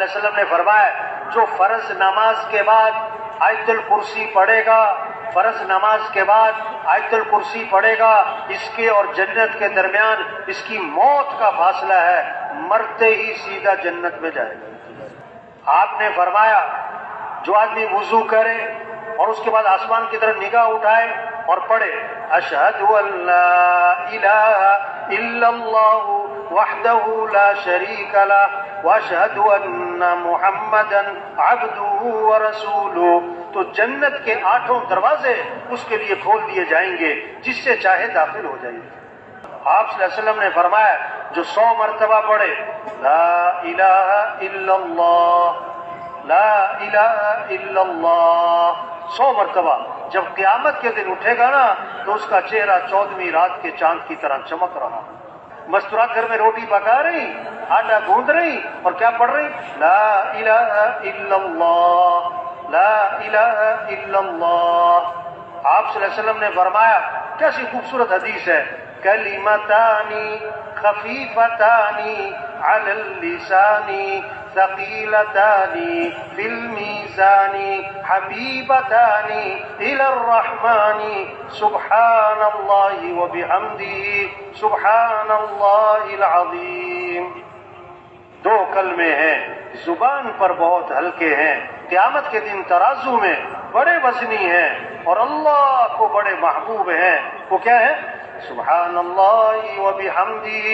صلی اللہ علیہ وسلم نے فرمایا جو فرض نماز کے بعد آیت الکرسی پڑھے گا، فرض نماز کے بعد آیت الکرسی پڑھے گا، اس کے اور جنت کے درمیان اس کی موت کا فاصلہ ہے، مرتے ہی سیدھا جنت میں جائے گا۔ آپ نے فرمایا جو آدمی وضو کرے اور اس کے بعد آسمان کی طرف نگاہ اٹھائے اور پڑھے اشہد ان لا الہ الا اللہ وحدہ لا شریک لہ واشہد ان محمدا عبدہ ورسولہ، تو جنت کے 8 دروازے اس کے لیے کھول دیے جائیں گے، جس سے چاہے داخل ہو جائے۔ آپ صلی اللہ علیہ وسلم نے فرمایا جو 100 مرتبہ پڑھے لا الہ الا اللہ لا الہ الا اللہ 100 مرتبہ، جب قیامت کے دن اٹھے گا نا تو اس کا چہرہ 14ویں رات کے چاند کی طرح چمک رہا۔ مستورات گھر میں روٹی پکا رہی، آٹا گوندھ رہی اور کیا پڑھ رہی؟ لا الہ الا اللہ لا الہ الا اللہ۔ آپ صلی اللہ علیہ وسلم نے فرمایا کیسی خوبصورت حدیث ہے، کلمتانی خفیفتانی علی اللسان ثقیلتان فی المیزان حبیبتان الی الرحمن سبحان اللہ وبحمدہ سبحان اللہ العظیم۔ 2 کلمے ہیں، زبان پر بہت ہلکے ہیں، قیامت کے دن ترازو میں بڑے وزنی ہیں اور اللہ کو بڑے محبوب ہیں۔ وہ کیا ہے؟ سبحان اللہ وبحمدہ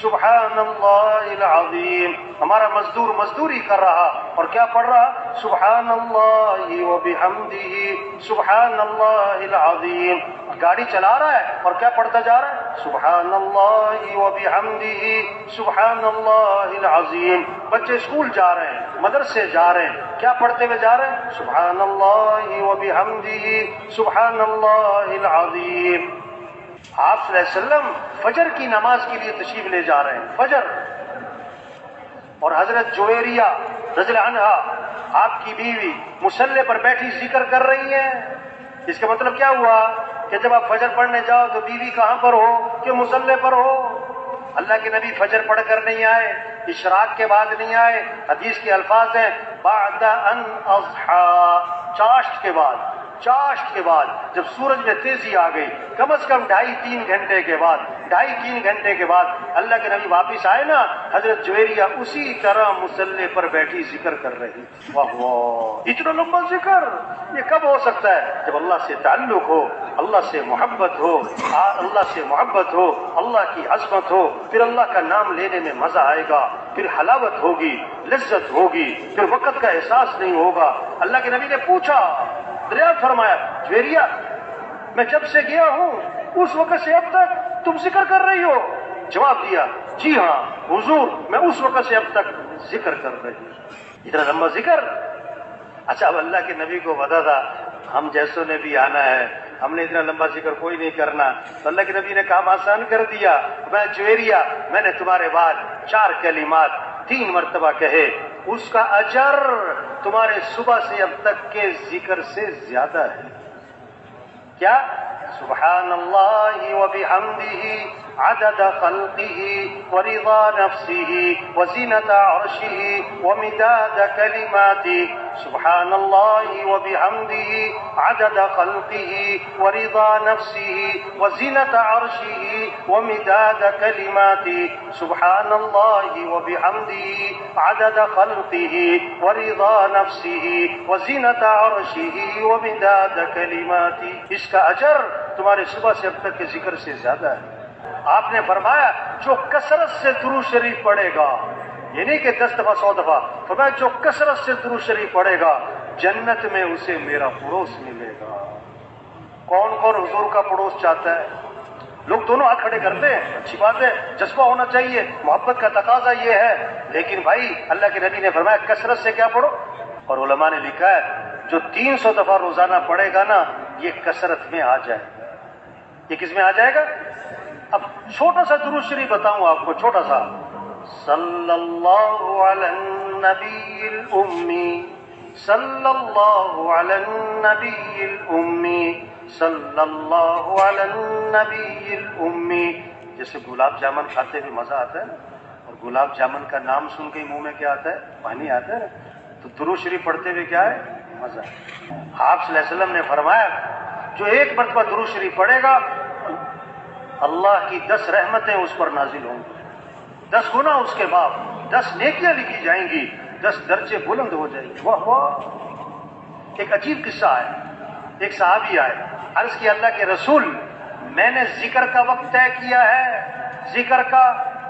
سبحان اللہ العظیم۔ ہمارا مزدور مزدوری کر رہا اور کیا پڑھ رہا؟ سبحان اللہ وبحمدہ سبحان اللہ العظیم۔ گاڑی چلا رہا ہے اور کیا پڑھتا جا رہا ہے؟ سبحان اللہ وبحمدہ سبحان اللہ العظیم۔ بچے اسکول جا رہے ہیں، مدرسے جا رہے ہیں، کیا پڑھتے ہوئے جا رہے ہیں؟ سبحان اللہ وبحمدہ سبحان اللہ العظیم۔ آپ صلی اللہ علیہ وسلم فجر کی نماز کے لیے تشریف لے جا رہے ہیں، فجر، اور حضرت جویریہ رضی اللہ عنہا آپ کی بیوی مصلی پر بیٹھی ذکر کر رہی ہیں۔ اس کا مطلب کیا ہوا کہ جب آپ فجر پڑھنے جاؤ تو بیوی کہاں پر ہو؟ کہ مصلی پر ہو۔ اللہ کے نبی فجر پڑھ کر نہیں آئے، اشراق کے بعد نہیں آئے، حدیث کے الفاظ ہیں بعد ان اضحی، چاشت کے بعد، چاشت کے بعد جب سورج میں تیزی آ گئی، کم از کم 2.5-3 گھنٹے کے بعد، 2.5-3 گھنٹے کے بعد اللہ کے نبی واپس آئے نا، حضرت جویریہ اسی طرح مصلی پر بیٹھی ذکر کر رہی۔ واہ واہ، اتنا لمبا ذکر یہ کب ہو سکتا ہے؟ جب اللہ سے تعلق ہو، اللہ سے محبت ہو، اللہ سے محبت ہو، اللہ کی عظمت ہو، پھر اللہ کا نام لینے میں مزہ آئے گا، پھر حلاوت ہوگی، لذت ہوگی، پھر وقت کا احساس نہیں ہوگا۔ اللہ کے نبی نے پوچھا، دریافت فرمایا جویریہ میں جب سے گیا ہوں اس وقت سے اب تک تم ذکر کر رہی ہو؟ جواب دیا جی ہاں حضور، میں اس وقت سے اب تک ذکر کر رہی ہوں۔ اتنا لمبا ذکر۔ اچھا، اب اللہ کے نبی کو پتا تھا ہم جیسوں نے بھی آنا ہے، ہم نے اتنا لمبا ذکر کوئی نہیں کرنا، تو اللہ کے نبی نے کام آسان کر دیا۔ میں جویریہ، میں نے تمہارے بعد 4 کلمات 3 مرتبہ کہے، اس کا اجر تمہارے صبح سے اب تک کے ذکر سے زیادہ ہے۔ کیا؟ سبحان اللہ وبحمدہ عدد خلقہ ورضا نفسہ وزینۃ عرشہ ومداد کلماتہ۔ سبحان اللہ وبحمدہ عدد خلقہ ورضا نفسہ وزینۃ عرشہ ومداد کلماتہ۔ سبحان اللہ وبحمدہ عدد خلقہ ورضا نفسہ وزینۃ عرشہ ومداد کلماتہ۔ اس کا اجر تمہارے صبح سے اب تک کے ذکر سے زیادہ ہے۔ آپ نے فرمایا جو کثرت سے درود شریف پڑھے گا، یہ نہیں کہ 10 دفعہ 100 دفعہ، فرمایا جو کثرت سے درود شریف پڑھے گا جنت میں اسے میرا پڑوس ملے گا۔ کون کون حضور کا پڑوس چاہتا ہے؟ لوگ دونوں ہاتھ کھڑے کرتے ہیں، اچھی بات ہے، جذبہ ہونا چاہیے، محبت کا تقاضا یہ ہے، لیکن بھائی اللہ کے نبی نے فرمایا کثرت سے کیا پڑھو، اور علماء نے لکھا ہے جو 300 دفعہ روزانہ پڑھے گا نا یہ کثرت میں آ جائے گا۔ یہ کس میں آ جائے گا؟ اب چھوٹا سا درود شریف بتاؤں آپ کو، چھوٹا سا، صلی اللہ علی النبی الامی، صلی اللہ علی النبی الامی، صلی اللہ علی النبی الامی۔ جیسے گلاب جامن کھاتے بھی مزہ آتا ہے نا، اور گلاب جامن کا نام سن کے منہ میں کیا آتا ہے؟ پانی آتا ہے. تو درود شریف پڑھتے ہوئے کیا ہے؟ مزہ. آپ صلی اللہ علیہ وسلم نے فرمایا جو ایک مرتبہ درود شریف پڑھے گا اللہ کی 10 رحمتیں اس پر نازل ہوں گی, 10 گنا اس کے بعد 10 نیکیاں لکھی جائیں گی, 10 درجے بلند ہو جائیں گے. واہ واہ. ایک عجیب قصہ ہے. ایک صحابی آئے, عرض کیا اللہ کے رسول میں نے ذکر کا وقت طے کیا ہے, ذکر کا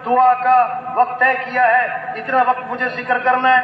دعا کا وقت طے کیا ہے, اتنا وقت مجھے ذکر کرنا ہے.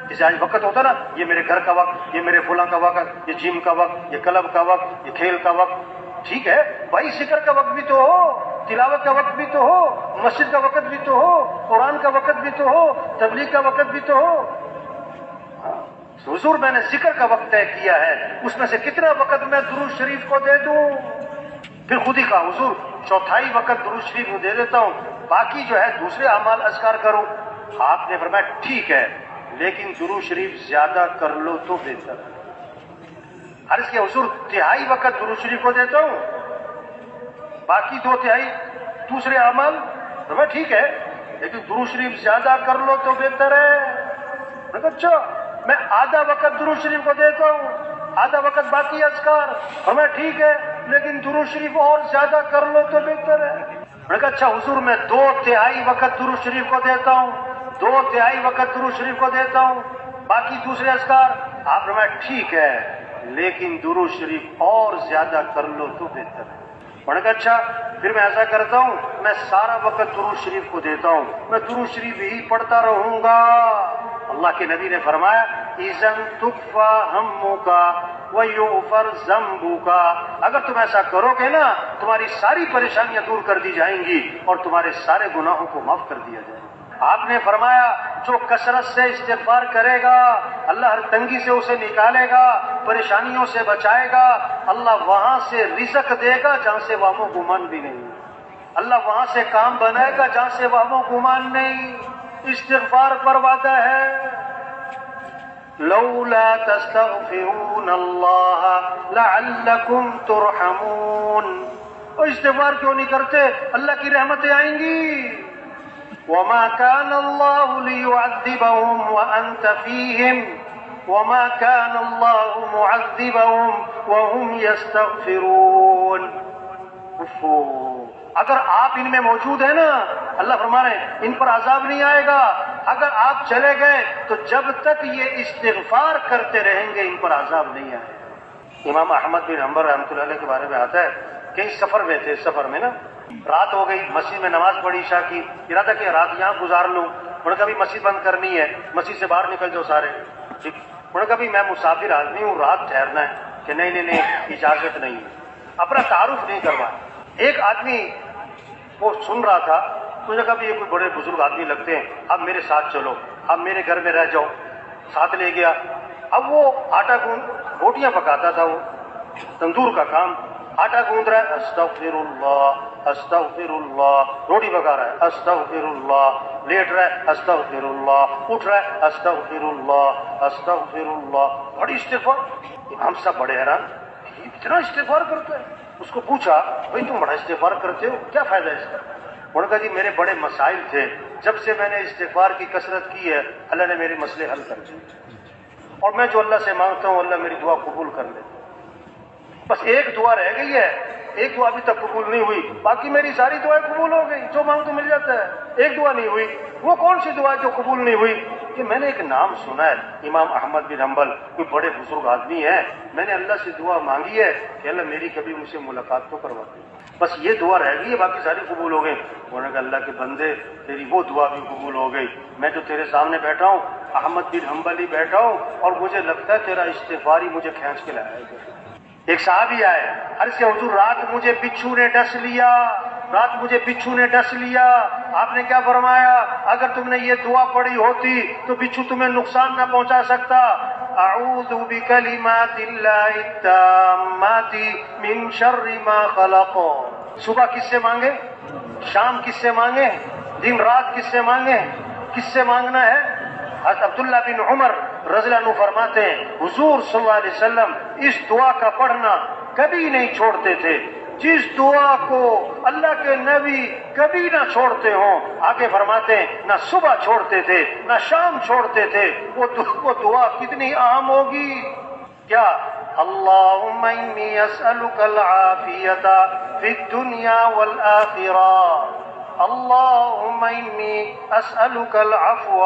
جیسے آج وقت ہوتا نا, یہ میرے گھر کا وقت, یہ میرے فلاں کا وقت, یہ جم کا وقت, یہ کلب کا وقت, یہ کھیل کا وقت. ٹھیک ہے بھائی, ذکر کا وقت بھی تو ہو, تلاوت کا وقت بھی تو ہو, مسجد کا وقت بھی تو ہو, قرآن کا وقت بھی تو ہو, تبلیغ کا وقت بھی تو ہو. حضور میں نے ذکر کا وقت طے کیا ہے, اس میں سے کتنا وقت میں درود شریف کو دے دوں؟ پھر خود ہی کہا حضور 1/4 وقت درود شریف کو دے دیتا ہوں, باقی جو ہے دوسرے اعمال اذکار کروں. آپ نے فرمایا ٹھیک ہے لیکن درود شریف زیادہ کر لو تو بہتر ہے. عرض کیا حضور 1/3 وقت درود شریف کو دیتا ہوں, باقی 2/3 دوسرے اعمال. فرمایا ٹھیک ہے لیکن درود شریف زیادہ کر لو تو بہتر ہے. میں کہا اچھا میں آدھا وقت درود شریف کو دیتا ہوں, آدھا وقت باقی اذکار. فرمایا ٹھیک ہے لیکن درود شریف اور زیادہ کر لو تو بہتر ہے. میں نے کہا اچھا حضور میں 2/3 وقت درود شریف کو دیتا ہوں, 2/3 وقت درود شریف کو دیتا ہوں, باقی دوسرے اذکار. آپ نے فرمایا ٹھیک ہے لیکن درود شریف اور زیادہ کر لو تو بہتر ہے. میں نے کہا اچھا پھر میں ایسا کرتا ہوں میں سارا وقت درود شریف کو دیتا ہوں, میں درود شریف ہی پڑھتا رہوں گا. اللہ کے نبی نے فرمایا اذن تکفا ہمک ویغفر ذنبک, اگر تم ایسا کرو گے نا تمہاری ساری پریشانیاں دور کر دی جائیں گی اور تمہارے سارے گناہوں کو معاف کر دیا جائے گا. آپ نے فرمایا جو کثرت سے استغفار کرے گا اللہ ہر تنگی سے اسے نکالے گا, پریشانیوں سے بچائے گا. اللہ وہاں سے رزق دے گا جہاں سے وہم و گمان بھی نہیں, اللہ وہاں سے کام بنائے گا جہاں سے وہم و گمان نہیں. استغفار پر وعدہ ہے لولا تستغفرون اللہ لعلکم ترحمون. اور استغفار کیوں نہیں کرتے؟ اللہ کی رحمتیں آئیں گی. وما كان الله ليعذبهم وأنت فيهم وما كان الله معذبهم وهم يستغفرون. اگر آپ ان میں موجود ہیں نا اللہ فرما رہے ہیں ان پر عذاب نہیں آئے گا. اگر آپ چلے گئے تو جب تک یہ استغفار کرتے رہیں گے ان پر عذاب نہیں آئے گا. امام احمد بن حنبل رحمۃ اللہ علیہ کے بارے میں آتا ہے کہیں سفر میں تھے, سفر میں نا رات ہو گئی, مسجد میں نماز پڑھی عشاء کی, ارادہ کہ رات یہاں گزار لوں. انہوں نے کہا مسجد بند کرنی ہے, مسجد سے باہر نکل جاؤ سارے. ٹھیک, انہوں نے کہا میں مسافر آدمی ہوں, رات ٹھہرنا ہے. کہ نہیں اجازت نہیں ہے. اپنا تعارف نہیں کروایا. ایک آدمی وہ سن رہا تھا, تو نے کہا یہ کوئی بڑے بزرگ آدمی لگتے ہیں, اب میرے ساتھ چلو, اب میرے گھر میں رہ جاؤ. ساتھ لے گیا. اب وہ آٹا گوند روٹیاں پکاتا تھا, وہ تندور کا کام, آٹا گوند رہا ہے استغفر اللہ استغفر اللہ, روٹی پکا رہا ہے استغفر اللہ, لیٹ رہا ہے استغفر اللہ, اٹھ رہا ہے استغفر اللہ استغفر اللہ. بڑی استغفار. ہم سب بڑے حیران, اتنا استغفار کرتا ہے. اس کو پوچھا بھائی تم بڑا استغفار کرتے ہو, کیا فائدہ ہے اس کا؟ انہوں نے کہا جی میرے بڑے مسائل تھے, جب سے میں نے استغفار کی کثرت کی ہے اللہ نے میرے مسئلے حل کر دیے, اور میں جو اللہ سے مانگتا ہوں اللہ میری دعا قبول کر لیتا. بس ایک دعا رہ گئی ہے, ایک دعا ابھی تک قبول نہیں ہوئی, باقی میری ساری دعائیں قبول ہو گئی, جو مانگ تو مل جاتا ہے. ایک دعا نہیں ہوئی. وہ کون سی دعا جو قبول نہیں ہوئی؟ کہ میں نے ایک نام سنا ہے امام احمد بن حنبل, کوئی بڑے بزرگ آدمی ہیں, میں نے اللہ سے دعا مانگی ہے کہ اللہ میری کبھی مجھ سے ملاقات تو کروا دے, بس یہ دعا رہ گئی ہے, باقی ساری قبول ہو گئی. انہوں نے کہا اللہ کے بندے تیری وہ دعا بھی قبول ہو گئی, میں جو تیرے سامنے بیٹھا ہوں احمد بن حنبل ہی بیٹھا ہوں, اور مجھے لگتا ہے تیرا استغفار ہی مجھے کھینچ کے لایا ہے. ایک صحابی آئے, عرض کیا حضور رات مجھے بچھو نے ڈس لیا, رات مجھے بچھو نے ڈس لیا. آپ نے کیا فرمایا؟ اگر تم نے یہ دعا پڑھی ہوتی تو بچھو تمہیں نقصان نہ پہنچا سکتا. اعوذ بکلمات اللہ التامات من شر ما خلق. صبح کس سے مانگے, شام کس سے مانگے, دن رات کس سے مانگے, کس سے مانگنا ہے؟ حضرت عبداللہ بن عمر رضی اللہ عنہ فرماتے ہیں حضور صلی اللہ علیہ وسلم اس دعا کا پڑھنا کبھی نہیں چھوڑتے تھے. جس دعا کو اللہ کے نبی کبھی نہ چھوڑتے ہوں. آگے فرماتے ہیں نہ صبح چھوڑتے تھے نہ شام چھوڑتے تھے. وہ دعا کتنی عام ہوگی. کیا؟ اللہم انی اسألک العافیۃ فی الدنیا والآخرہ. اللهم إني أسألك العفو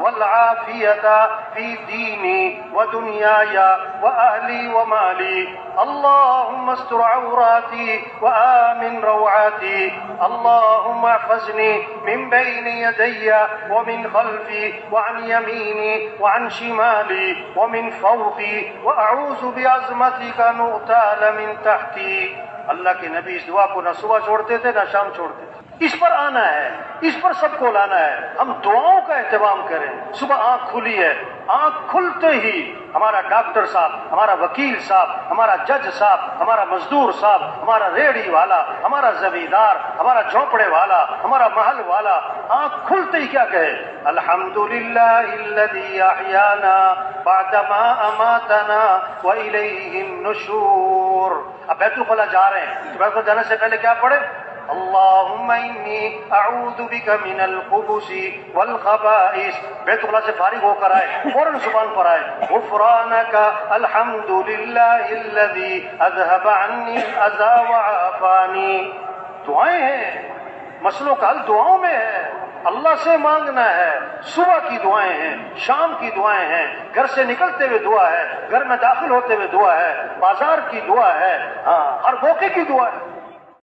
والعافية في ديني ودنياي وأهلي ومالي. اللهم استر عوراتي وآمن روعاتي. اللهم احفظني من بين يدي ومن خلفي وعن يميني وعن شمالي ومن فوقي وأعوذ بعظمتك أن أغتال من تحتي. اللہ کے نبی اس دعا کو نہ صبح چھوڑتے تھے نہ شام چھوڑتے تھے. اس پر آنا ہے, اس پر سب کو لانا ہے. ہم دعاؤں کا اہتمام کریں. صبح آنکھ کھلی ہے, آنکھ کھلتے ہی ہمارا ڈاکٹر صاحب, ہمارا وکیل صاحب, ہمارا جج صاحب, ہمارا مزدور صاحب, ہمارا ریڑھی والا, ہمارا زمیندار, ہمارا جھونپڑے والا, ہمارا محل والا آنکھ کھلتے ہی کیا کہے؟ الحمدللہ الذی احیانا بعدما اماتنا والیہ النشور. اب بیت الخلا جا رہے ہیں تو بیت الخلا جانے سے پہلے کیا پڑھے؟ اللہم انی اعوذ بک من الخبث والخبائث. بیت اللہ سے فارغ ہو کر آئے فوراً زبان پر آئے غفرانک الحمد للہ الذی اذهب عنی الاذى وعافانی. دعائیں ہیں, مسئلوں کا حل دعاؤں میں ہے. اللہ سے مانگنا ہے. صبح کی دعائیں ہیں, شام کی دعائیں ہیں, گھر سے نکلتے ہوئے دعا ہے, گھر میں داخل ہوتے ہوئے دعا ہے, بازار کی دعا ہے, ہاں ہر موقع کی دعا ہے.